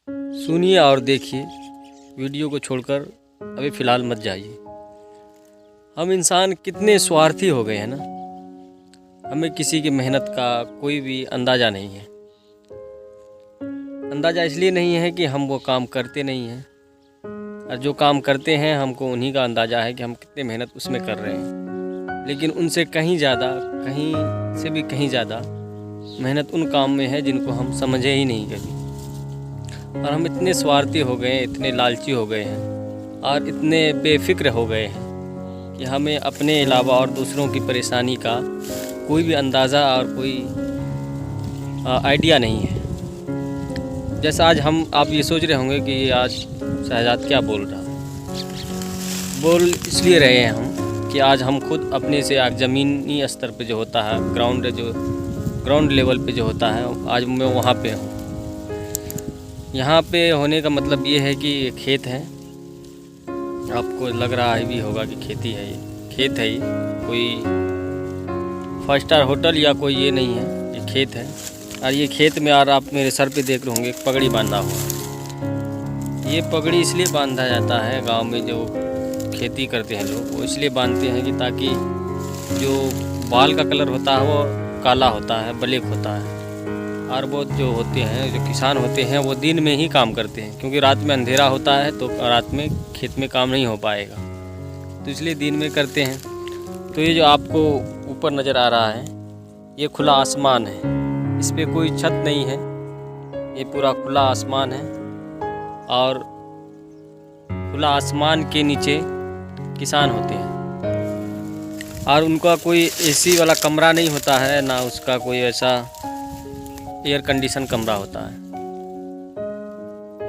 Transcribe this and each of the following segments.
सुनिए और देखिए, वीडियो को छोड़कर अभी फ़िलहाल मत जाइए। हम इंसान कितने स्वार्थी हो गए हैं ना। हमें किसी की मेहनत का कोई भी अंदाज़ा नहीं है। अंदाज़ा इसलिए नहीं है कि हम वो काम करते नहीं हैं, और जो काम करते हैं हमको उन्हीं का अंदाज़ा है कि हम कितने मेहनत उसमें कर रहे हैं। लेकिन उनसे कहीं ज़्यादा, कहीं से भी कहीं ज़्यादा मेहनत उन काम में है जिनको हम समझे ही नहीं कभी। और हम इतने स्वार्थी हो गए हैं, इतने लालची हो गए हैं और इतने बेफिक्र हो गए हैं कि हमें अपने अलावा और दूसरों की परेशानी का कोई भी अंदाज़ा और कोई आइडिया नहीं है। जैसा आज आप ये सोच रहे होंगे कि आज शहजाद क्या बोल रहा है। बोल इसलिए रहे हैं हम कि आज हम खुद अपने से ज़मीनी स्तर पे जो होता है, ग्राउंड लेवल पे जो होता है, आज मैं वहाँ पे हूँ। यहाँ पे होने का मतलब ये है कि ये खेत है। आपको लग रहा है भी होगा कि खेती है, ये खेत है, ये कोई 5 स्टार होटल या कोई ये नहीं है, ये खेत है। और ये खेत में और आप मेरे सर पे देख रहे होंगे एक पगड़ी बांधा हुआ। ये पगड़ी इसलिए बांधा जाता है, गांव में जो खेती करते हैं लोग वो इसलिए बांधते हैं कि ताकि जो बाल का कलर होता है वो काला होता है, ब्लैक होता है। और वो जो होते हैं, जो किसान होते हैं, वो दिन में ही काम करते हैं, क्योंकि रात में अंधेरा होता है तो रात में खेत में काम नहीं हो पाएगा, तो इसलिए दिन में करते हैं। तो ये जो आपको ऊपर नज़र आ रहा है, ये खुला आसमान है, इस पर कोई छत नहीं है, ये पूरा खुला आसमान है। और खुला आसमान के नीचे किसान होते हैं, और उनका कोई एसी वाला कमरा नहीं होता है, ना उसका कोई ऐसा एयर कंडीशन कमरा होता है,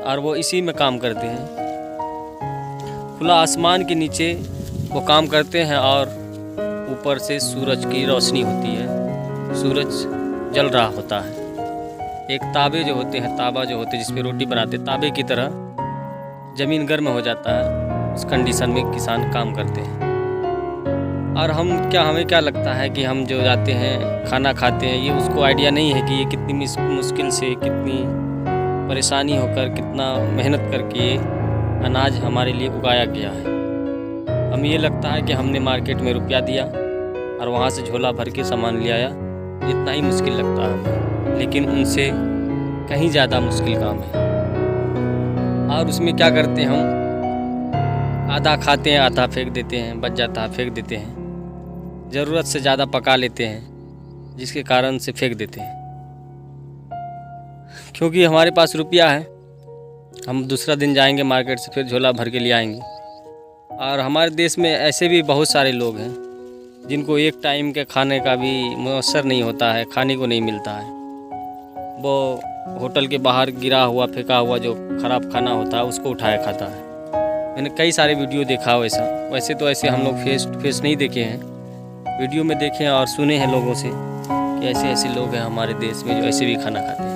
और वो इसी में काम करते हैं। खुला आसमान के नीचे वो काम करते हैं, और ऊपर से सूरज की रोशनी होती है, सूरज जल रहा होता है। एक ताबे जो होते हैं, ताबा जो होते हैं जिस पे रोटी बनाते, ताबे की तरह ज़मीन गर्म हो जाता है, उस कंडीशन में किसान काम करते हैं। और हमें क्या लगता है कि हम जो जाते हैं खाना खाते हैं, ये उसको आइडिया नहीं है कि ये कितनी मुश्किल से, कितनी परेशानी होकर, कितना मेहनत करके अनाज हमारे लिए उगाया गया है। हमें ये लगता है कि हमने मार्केट में रुपया दिया और वहाँ से झोला भर के सामान ले आया, इतना ही मुश्किल लगता है हमें, लेकिन उनसे कहीं ज़्यादा मुश्किल काम है। और उसमें क्या करते हैं हम, आधा खाते हैं, आधा फेंक देते हैं, बच जाता है फेंक देते हैं, ज़रूरत से ज़्यादा पका लेते हैं, जिसके कारण से फेंक देते हैं। क्योंकि हमारे पास रुपया है, हम दूसरा दिन जाएंगे मार्केट से, फिर झोला भर के ले आएंगे। और हमारे देश में ऐसे भी बहुत सारे लोग हैं जिनको एक टाइम के खाने का भी मुयस्सर नहीं होता है, खाने को नहीं मिलता है। वो होटल के बाहर गिरा हुआ, फेंका हुआ जो ख़राब खाना होता है उसको उठाया खाता है। मैंने कई सारे वीडियो देखा वैसे तो ऐसे हम लोग फेस टू फेस नहीं देखे हैं, वीडियो में देखे हैं और सुने हैं लोगों से कि ऐसे ऐसे लोग हैं हमारे देश में जो ऐसे भी खाना खाते हैं।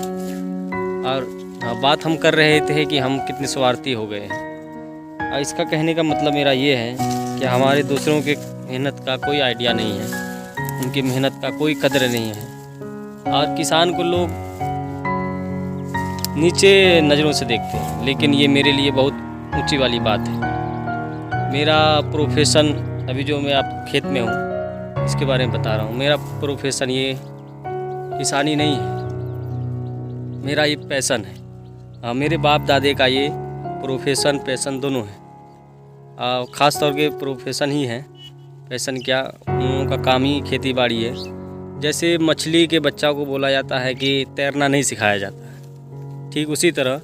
और बात हम कर रहे थे कि हम कितने स्वार्थी हो गए हैं। और इसका कहने का मतलब मेरा ये है कि हमारे दूसरों के मेहनत का कोई आइडिया नहीं है, उनकी मेहनत का कोई कदर नहीं है। और किसान को लोग नीचे नज़रों से देखते हैं, लेकिन ये मेरे लिए बहुत ऊंची वाली बात है। मेरा प्रोफेशन, अभी जो मैं आप खेत में हूँ इसके बारे में बता रहा हूँ, मेरा प्रोफेशन ये किसानी नहीं है, मेरा ये पैशन है। मेरे बाप दादे का ये प्रोफेशन पैशन दोनों है। ख़ास तौर के प्रोफेशन ही है, पैशन क्या, उनका काम ही खेती बाड़ी है। जैसे मछली के बच्चा को बोला जाता है कि तैरना नहीं सिखाया जाता है, ठीक उसी तरह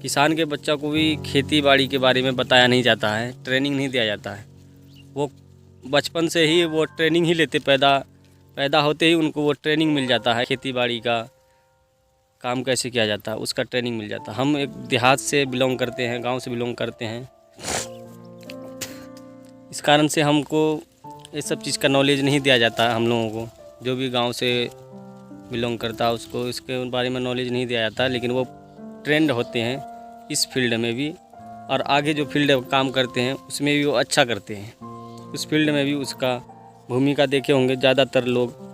किसान के बच्चा को भी खेती बाड़ी के बारे में बताया नहीं जाता है, ट्रेनिंग नहीं दिया जाता है। वो बचपन से ही वो ट्रेनिंग ही लेते, पैदा होते ही उनको वो ट्रेनिंग मिल जाता है, खेती बाड़ी का काम कैसे किया जाता है उसका ट्रेनिंग मिल जाता है। हम एक देहात से बिलोंग करते हैं, गांव से बिलोंग करते हैं, इस कारण से हमको ये सब चीज़ का नॉलेज नहीं दिया जाता है। हम लोगों को, जो भी गांव से बिलोंग करता है उसको इसके बारे में नॉलेज नहीं दिया जाता, लेकिन वो ट्रेंड होते हैं इस फील्ड में भी, और आगे जो फील्ड काम करते हैं उसमें भी वो अच्छा करते हैं। उस फील्ड में भी उसका भूमिका देखे होंगे, ज़्यादातर लोग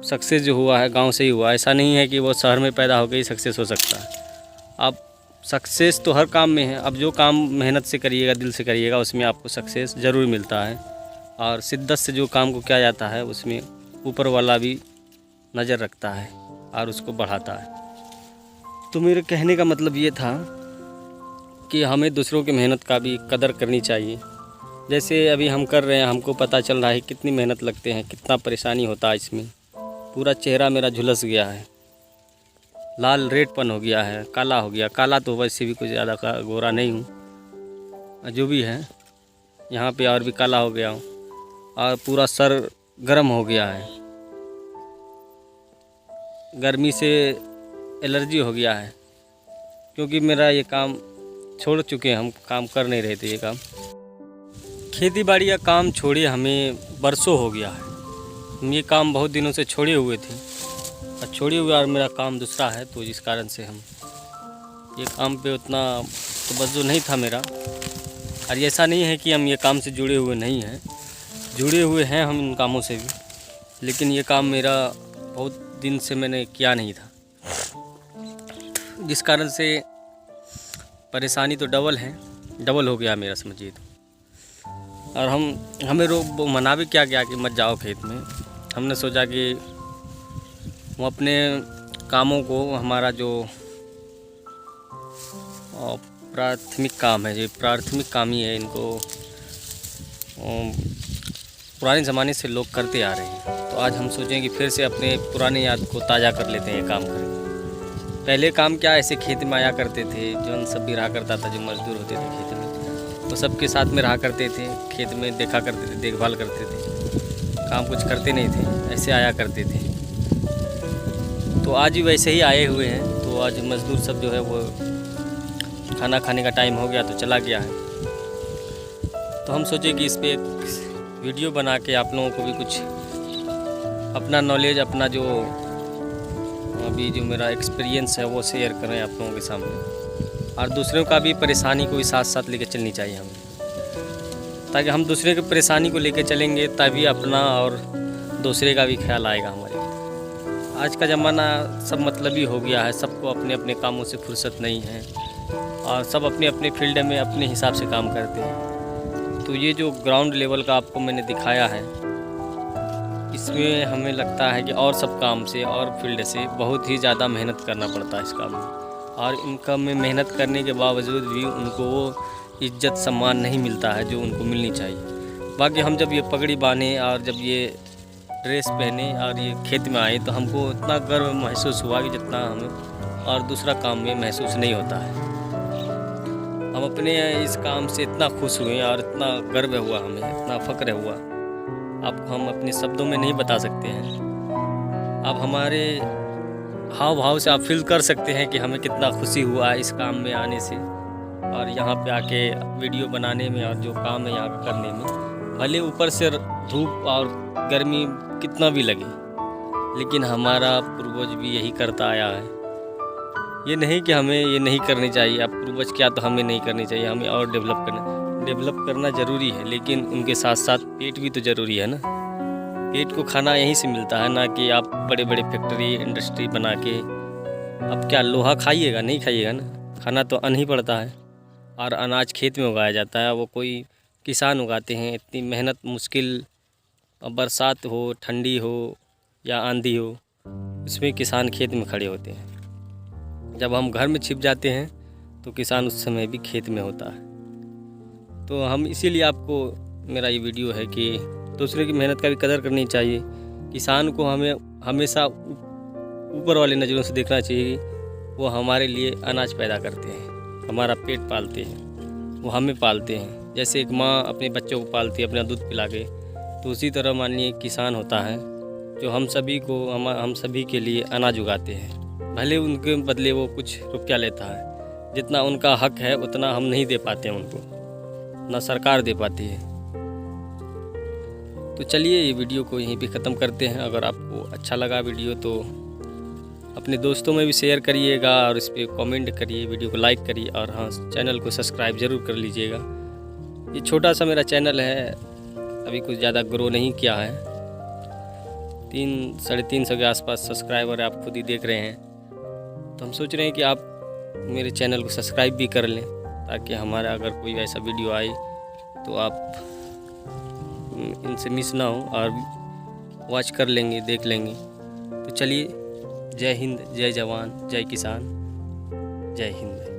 सक्सेस जो हुआ है गांव से ही हुआ, ऐसा नहीं है कि वो शहर में पैदा होकर ही सक्सेस हो सकता है। आप सक्सेस तो हर काम में है। अब जो काम मेहनत से करिएगा, दिल से करिएगा, उसमें आपको सक्सेस ज़रूर मिलता है। और शिद्दत से जो काम को किया जाता है उसमें ऊपर वाला भी नज़र रखता है और उसको बढ़ाता है। तो मेरे कहने का मतलब ये था कि हमें दूसरों की मेहनत का भी कदर करनी चाहिए। जैसे अभी हम कर रहे हैं, हमको पता चल रहा है कितनी मेहनत लगते हैं, कितना परेशानी होता है इसमें। पूरा चेहरा मेरा झुलस गया है, लाल रेडपन हो गया है, काला हो गया। काला तो वैसे भी कुछ ज़्यादा गोरा नहीं हूँ, जो भी है यहाँ पे और भी काला हो गया हूँ। और पूरा सर गर्म हो गया है, गर्मी से एलर्जी हो गया है, क्योंकि मेरा ये काम छोड़ चुके हैं, हम काम कर नहीं रहे थे ये काम। खेती बाड़ी का काम छोड़े हमें बरसों हो गया है। हम ये काम बहुत दिनों से छोड़े हुए थे और छोड़े हुए और मेरा काम दूसरा है, तो जिस कारण से हम ये काम पे उतना तवज्जो नहीं था मेरा। और ऐसा नहीं है कि हम ये काम से जुड़े हुए नहीं हैं, जुड़े हुए हैं हम इन कामों से भी, लेकिन ये काम मेरा बहुत दिन से मैंने किया नहीं था, जिस कारण से परेशानी तो डबल हो गया मेरा, समझिए। तो और हमें मना भी क्या गया कि मत जाओ खेत में। हमने सोचा कि वो अपने कामों को, हमारा जो प्राथमिक काम है, ये प्राथमिक काम ही है, इनको पुराने ज़माने से लोग करते आ रहे हैं। तो आज हम सोचें कि फिर से अपने पुराने याद को ताज़ा कर लेते हैं, काम करें। पहले काम क्या ऐसे खेत में आया करते थे, जो सब भी रहा करता था, जो मजदूर होते थे खेत में, तो सबके साथ में रहा करते थे, खेत में देखा करते थे, देखभाल करते थे, काम कुछ करते नहीं थे, ऐसे आया करते थे। तो आज भी वैसे ही आए हुए हैं। तो आज मज़दूर सब जो है वो खाना खाने का टाइम हो गया तो चला गया है। तो हम सोचे कि इस पर एक वीडियो बना के आप लोगों को भी कुछ अपना नॉलेज, अपना जो अभी जो मेरा एक्सपीरियंस है वो शेयर करें आप लोगों के सामने। और दूसरों का भी परेशानी को भी साथ साथ लेके चलनी चाहिए हमें, ताकि हम दूसरे की परेशानी को लेके चलेंगे तभी अपना और दूसरे का भी ख्याल आएगा हमारे। आज का ज़माना सब मतलबी हो गया है, सबको अपने अपने कामों से फुर्सत नहीं है और सब अपने अपने फील्ड में अपने हिसाब से काम करते हैं। तो ये जो ग्राउंड लेवल का आपको मैंने दिखाया है, इसमें हमें लगता है कि और सब काम से और फील्ड से बहुत ही ज़्यादा मेहनत करना पड़ता है इस काम में। और इनका में मेहनत करने के बावजूद भी उनको वो इज्जत सम्मान नहीं मिलता है जो उनको मिलनी चाहिए। बाकी हम जब ये पगड़ी बांधे और जब ये ड्रेस पहने और ये खेत में आए तो हमको इतना गर्व महसूस हुआ कि जितना हमें और दूसरा काम में महसूस नहीं होता है। हम अपने इस काम से इतना खुश हुए और इतना गर्व हुआ, हमें इतना फ़ख्र हुआ, आपको हम अपने शब्दों में नहीं बता सकते हैं। आप हमारे हाव भाव से आप फील कर सकते हैं कि हमें कितना खुशी हुआ इस काम में आने से और यहाँ पे आके वीडियो बनाने में और जो काम है यहाँ पे करने में। भले ऊपर से धूप और गर्मी कितना भी लगे, लेकिन हमारा पूर्वज भी यही करता आया है। ये नहीं कि हमें ये नहीं करनी चाहिए, अब पूर्वज क्या तो हमें नहीं करनी चाहिए, हमें और डेवलप करना ज़रूरी है, लेकिन उनके साथ साथ पेट भी तो ज़रूरी है ना। पेट को खाना यहीं से मिलता है ना कि आप बड़े बड़े फैक्ट्री इंडस्ट्री बना के अब क्या लोहा खाइएगा, नहीं खाइएगा ना, खाना तो अन्न ही पड़ता है। और अनाज खेत में उगाया जाता है, वो कोई किसान उगाते हैं। इतनी मेहनत मुश्किल, बरसात हो, ठंडी हो या आंधी हो, उसमें किसान खेत में खड़े होते हैं। जब हम घर में छिप जाते हैं तो किसान उस समय भी खेत में होता है। तो हम इसीलिए आपको मेरा ये वीडियो है कि दूसरे की मेहनत का भी कदर करनी चाहिए। किसान को हमें हमेशा ऊपर वाले नज़रों से देखना चाहिए। वो हमारे लिए अनाज पैदा करते हैं, हमारा पेट पालते हैं, वो हमें पालते हैं। जैसे एक माँ अपने बच्चों को पालती है अपना दूध पिला के, तो उसी तरह मानिए किसान होता है जो हम सभी के लिए अनाज उगाते हैं। भले उनके बदले वो कुछ रुपया लेता है, जितना उनका हक है उतना हम नहीं दे पाते हैं उनको, ना सरकार दे पाती है। तो चलिए ये वीडियो को यहीं पे ख़त्म करते हैं। अगर आपको अच्छा लगा वीडियो तो अपने दोस्तों में भी शेयर करिएगा और इस पर कमेंट करिए, वीडियो को लाइक करिए और हाँ, चैनल को सब्सक्राइब ज़रूर कर लीजिएगा। ये छोटा सा मेरा चैनल है, अभी कुछ ज़्यादा ग्रो नहीं किया है। 300-350 के आसपास सब्सक्राइबर आप खुद ही देख रहे हैं। तो हम सोच रहे हैं कि आप मेरे चैनल को सब्सक्राइब भी कर लें, ताकि हमारा अगर कोई ऐसा वीडियो आए तो आप इनसे मिस ना हो और वॉच कर लेंगे, देख लेंगे। तो चलिए, जय हिंद, जय जवान, जय किसान, जय हिंद।